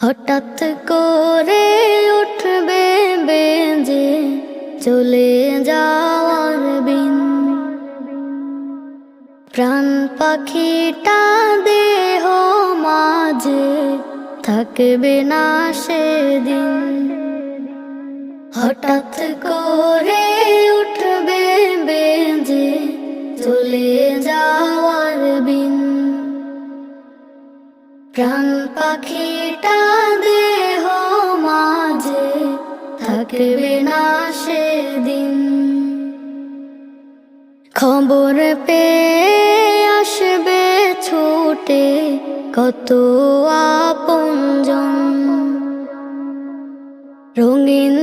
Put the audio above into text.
হঠাৎ করে উঠবে বেজে চলে যাওয়ার বিন, প্রাণ পাখিটা দেহ মাঝে থাকবে না সেদিন। হঠাৎ করে উঠবে বেজে চলে যাওয়ার বিন, প্রাণ পাখিটা দেহ মাঝে থাকবে না সেদিন। খবর পেয়ে আসবে ছুটে কত আপনজন, রঙিন